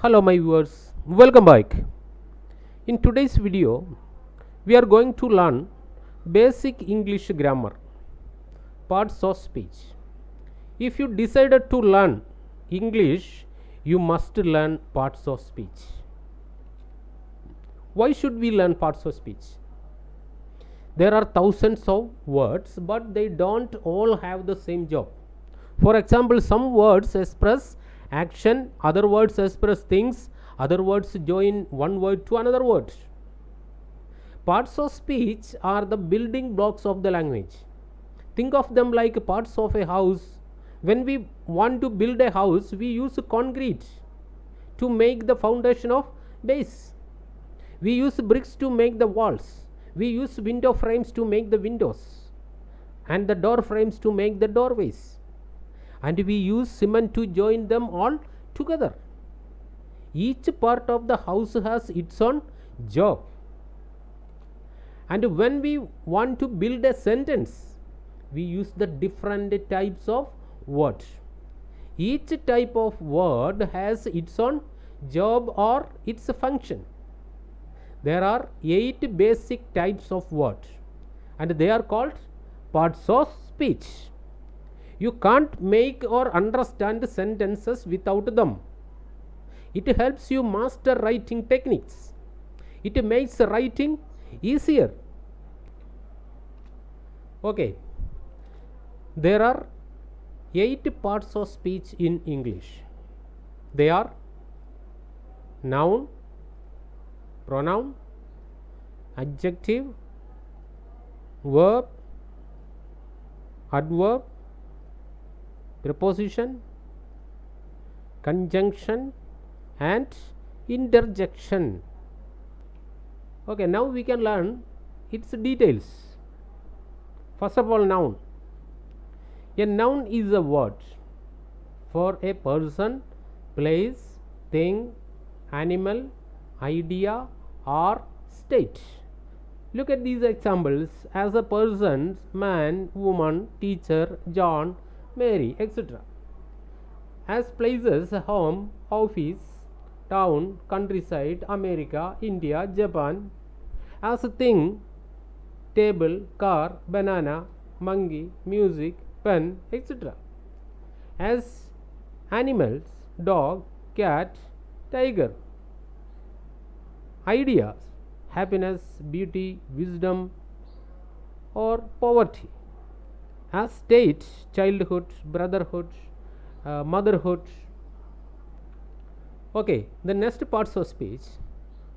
Hello my viewers, welcome back. In today's video, we are going to learn basic English grammar, parts of speech. If you decided to learn English, you must learn parts of speech. Why should we learn parts of speech? There are thousands of words, but they don't all have the same job. For example, some words express action, other words express things, other words join one word to another word. Parts of speech are the building blocks of the language. Think of them like parts of a house. When we want to build a house, we use concrete to make the foundation of base. We use bricks to make the walls. We use window frames to make the windows, and the door frames to make the doorways. And we use cement to join them all together. Each part of the house has its own job. And when we want to build a sentence, we use the different types of words. Each type of word has its own job or its function. There are 8 basic types of words, and they are called parts of speech. You can't make or understand sentences without them. It helps you master writing techniques. It makes writing easier. Okay, there are 8 parts of speech in English. They are noun, pronoun, adjective, verb, adverb, preposition, conjunction, and interjection. Okay, now we can learn its details. First of all, noun. A noun is a word for a person, place, thing, animal, idea, or state. Look at these examples. As a person, man, woman, teacher, John, Mary, etc. As places, home, office, town, countryside, America, India, Japan. As a thing, table, car, banana, monkey, music, pen, etc. As animals, dog, cat, tiger. Ideas, happiness, beauty, wisdom, or poverty. As state, childhood, brotherhood, motherhood. Okay, the next parts of speech.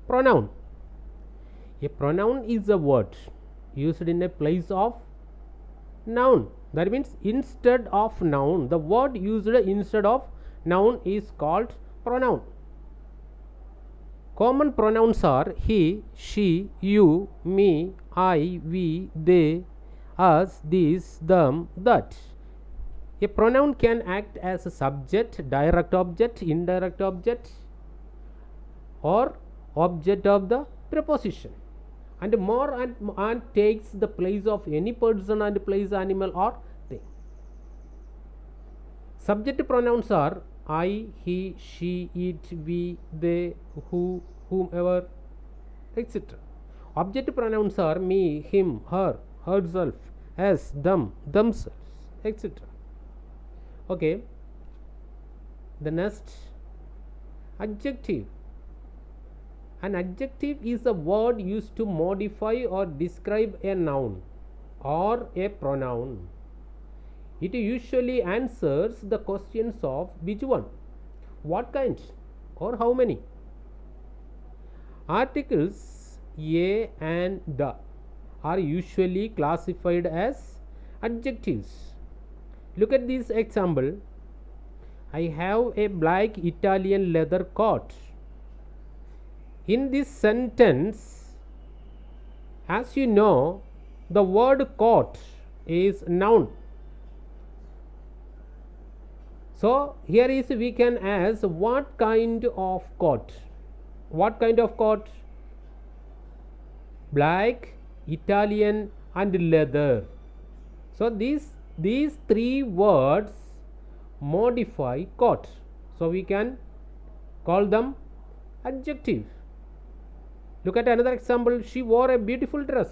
Pronoun. A pronoun is a word used in a place of noun. That means instead of noun, the word used instead of noun is called pronoun. Common pronouns are he, she, you, me, I, we, they, us, these, them, that. A pronoun can act as a subject, direct object, indirect object, or object of the preposition, and more and takes the place of any person and place, animal, or thing. Subject pronouns are I, he, she, it, we, they, who, whomever, etc. Object pronouns are me, him, her, herself, us, them, themselves, etc. Okay, the next, adjective. An adjective is a word used to modify or describe a noun or a pronoun. It usually answers the questions of which one, what kind, or how many. Articles a and the are usually classified as adjectives. Look at this example. I have a black Italian leather coat. In this sentence, as you know, the word coat is noun. So here is we can ask what kind of coat? What kind of coat? Black, Italian, and leather. So these 3 words modify coat. So we can call them adjective. Look at another example. She wore a beautiful dress.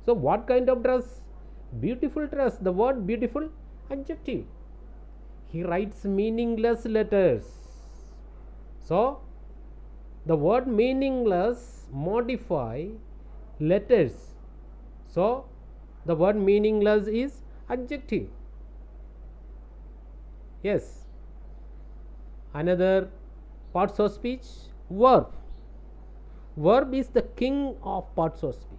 So what kind of dress? Beautiful dress. The word beautiful, adjective. He writes meaningless letters. So the word meaningless modify letters. So the word meaningless is adjective. Yes. Another parts of speech, verb. Verb is the king of parts of speech.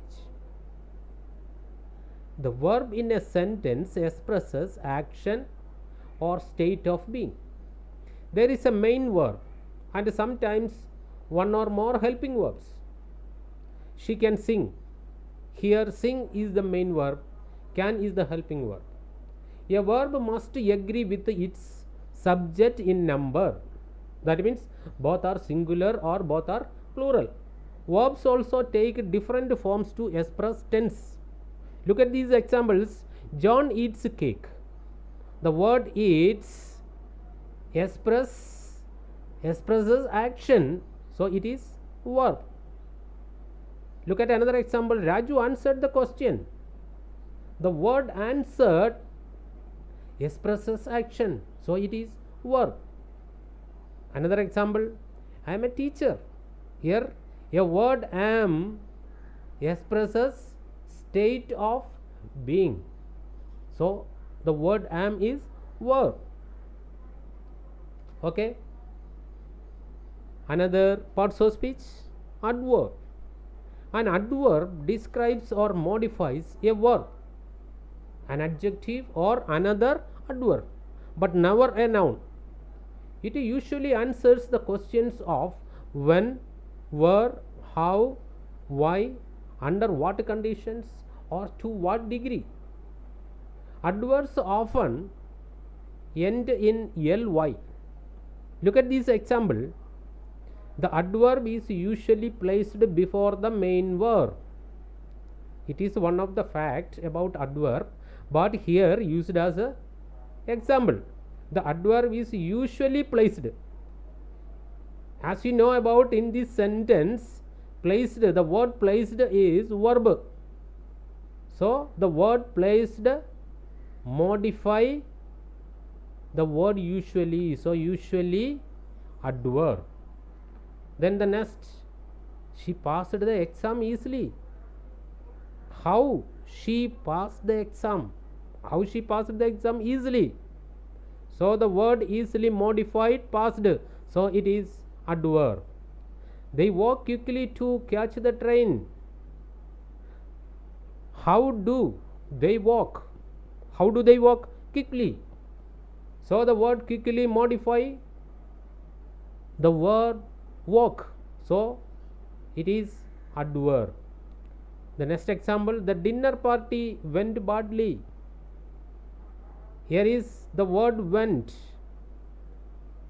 The verb in a sentence expresses action or state of being. There is a main verb and sometimes one or more helping verbs. She can sing. Here sing is the main verb, can is the helping verb. A verb must agree with its subject in number. That means both are singular or both are plural. Verbs also take different forms to express tense. Look at these examples. John eats cake. The word eats expresses action, so it is verb. Look at another example. Raju answered the question. The word answered expresses action, so it is verb. Another example, I am a teacher. Here a word am expresses state of being, so the word am is verb. Okay. Another parts of speech, adverb. An adverb describes or modifies a verb, an adjective or another adverb, but never a noun. It usually answers the questions of when, where, how, why, under what conditions, or to what degree. Adverbs often end in ly. Look at this example. The adverb is usually placed before the main verb. It is one of the facts about adverb, but here used as a example. The adverb is usually placed. As you know about in this sentence, placed, the word placed is verb. So the word placed modify the word usually. So usually adverb. Then the next, she passed the exam easily. How she passed the exam? How she passed the exam easily? So the word easily modified passed, so it is adverb. They walk quickly to catch the train. How do they walk? How do they walk? Quickly. So the word quickly modify the word walk, so it is adverb. The next example, the dinner party went badly. Here is the word went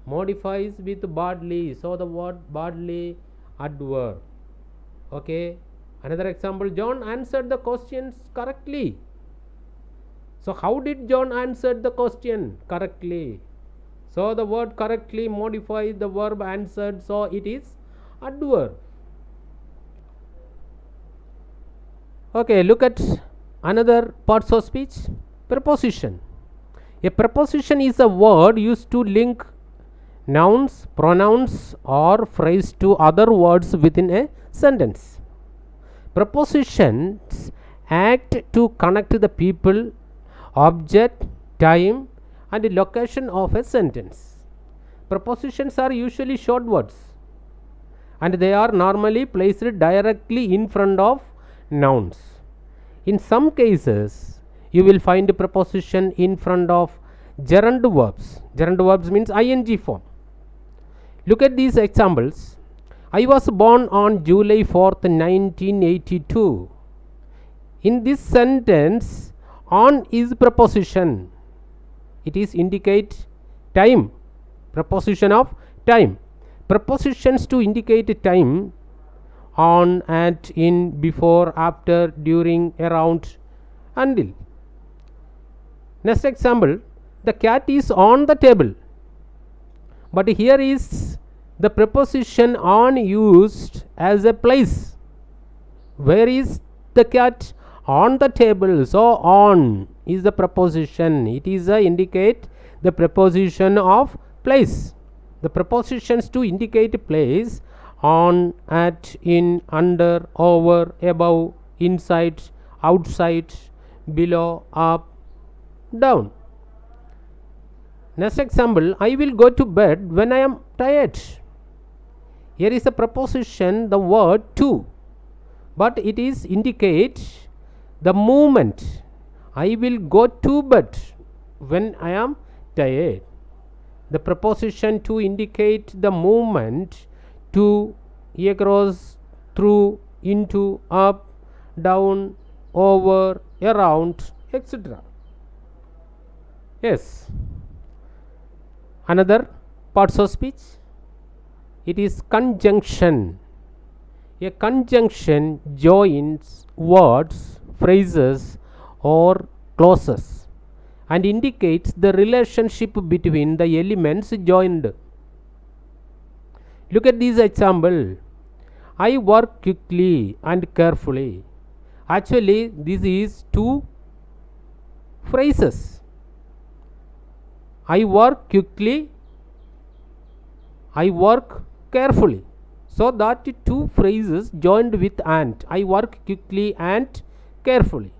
modifies with badly, so the word badly adverb. Okay. Another example, John answered the questions correctly. So how did John answer the question? Correctly. So the word correctly modifies the verb answered, so it is adverb. Okay, look at another parts of speech, preposition. A preposition is a word used to link nouns, pronouns or phrase to other words within a sentence. Prepositions act to connect the people, object, time and location of a sentence. Prepositions are usually short words and they are normally placed directly in front of nouns. In some cases you will find a preposition in front of gerund verbs. Gerund verbs means ing form. Look at these examples. I was born on July 4th, 1982. In this sentence, on is preposition. It is indicate time. Preposition of time. Prepositions to indicate time, on, at, in, before, after, during, around, until. Next example, the cat is on the table. But here is the preposition on used as a place. Where is the cat? On the table. So on is the preposition. It is a indicate the preposition of place. The prepositions to indicate place: on, at, in, under, over, above, inside, outside, below, up, down. Next example: I will go to bed when I am tired. Here is a preposition, the word to, but it is indicate the movement. I will go to bed when I am tired. The preposition to indicate the movement: to, across, through, into, up, down, over, around, etc. Yes. Another parts of speech, it is conjunction. A conjunction joins words, phrases, or clauses and indicates the relationship between the elements joined. Look at this example: I work quickly and carefully. Actually, this is two phrases. I work quickly, I work carefully. So that two phrases joined with and. I work quickly and carefully.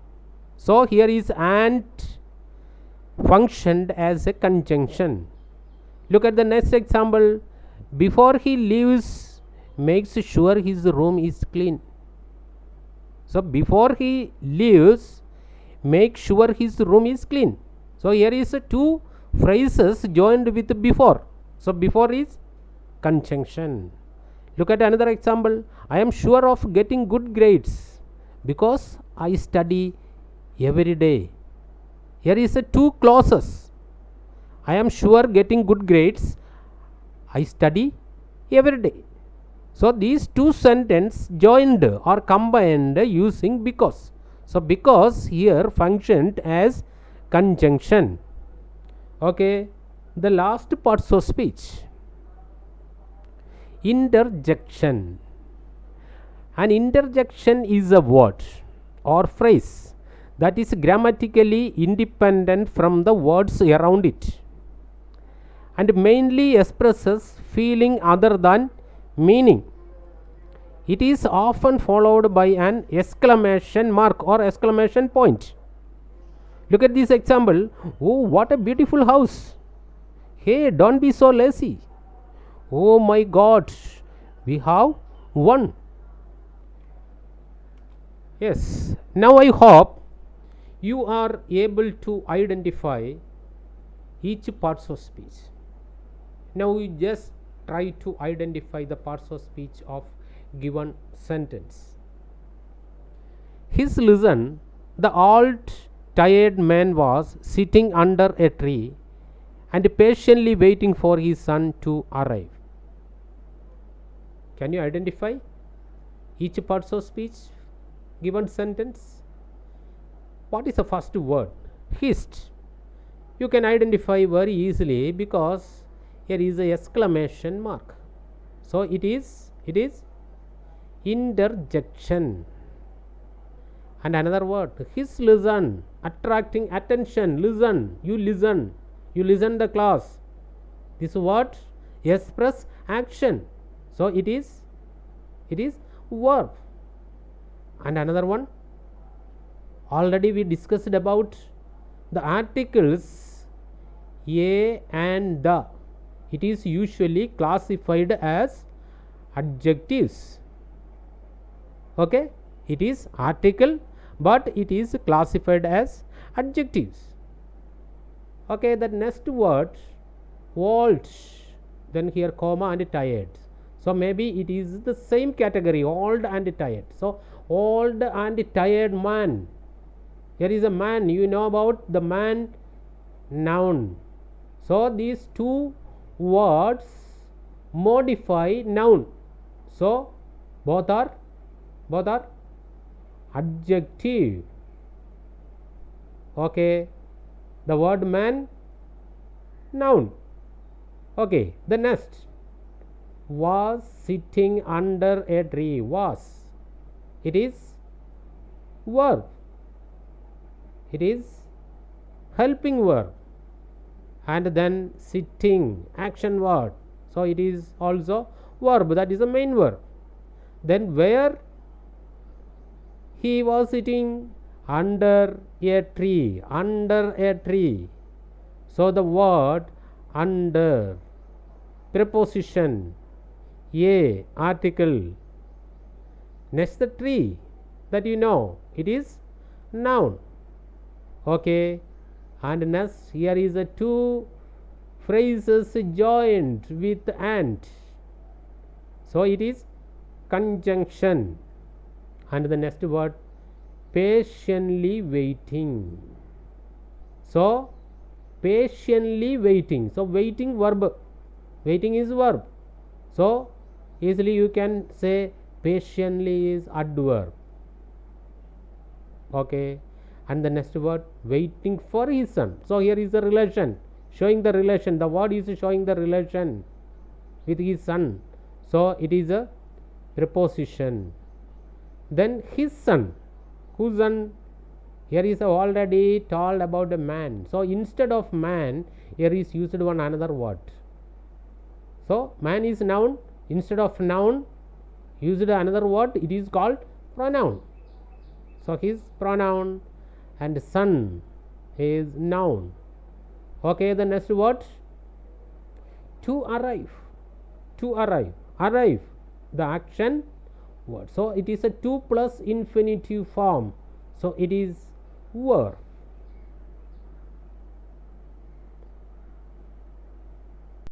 So here is and functioned as a conjunction. Look at the next example: before he leaves, makes sure his room is clean. So before he leaves, make sure his room is clean. So here is two phrases joined with before. So before is conjunction. Look at another example: I am sure of getting good grades because I study every day. Here is a two clauses: I am sure getting good grades, I study every day. So these two sentences joined or combined using because. So because here functioned as conjunction. Okay, the last parts of speech, interjection. An interjection is a word or phrase that is grammatically independent from the words around it and mainly expresses feeling other than meaning. It is often followed by an exclamation mark or exclamation point. Look at this example: oh, what a beautiful house! Hey, don't be so lazy! Oh my God, we have won! Yes, now I hope you are able to identify each parts of speech. Now we just try to identify the parts of speech of given sentence. His listen, the old tired man was sitting under a tree and patiently waiting for his son to arrive. Can you identify each parts of speech given sentence? What is the first word? Hist. You can identify very easily because here is a exclamation mark. So it is interjection. And another word, his listen, attracting attention. Listen, you listen the class. This word express action. So it is verb. And another one, already we discussed about the articles a and the. It is usually classified as adjectives. Okay, it is article but it is classified as adjectives. Okay, the next word, old, then here comma and tired. So maybe it is the same category, old and tired. So old and tired man. Here is a man, you know about the man, noun. So these two words modify noun. So both are adjective. Okay, the word man, noun. Okay, the next, was sitting under a tree. Was, it is verb, it is helping verb, and then sitting action word, so it is also verb, that is the main verb. Then where he was sitting, under a tree, under a tree, so the word under, preposition, a article, next the tree, that you know, it is noun. Okay, and next here is a two phrases joined with and, so it is conjunction. And the next word, patiently waiting, so patiently waiting, so waiting verb, waiting is verb, so easily you can say patiently is adverb. Okay, and the next word, waiting for his son, so here is the relation, showing the relation, the word is showing the relation with his son, so it is a preposition. Then his son, whose son, here is already told about a man, so instead of man here is used one another word, so man is noun, instead of noun used another word, it is called pronoun, so his pronoun, and son is noun. Okay, the next word, to arrive, to arrive, arrive, the action word, so it is a 2 plus infinitive form, so it is verb.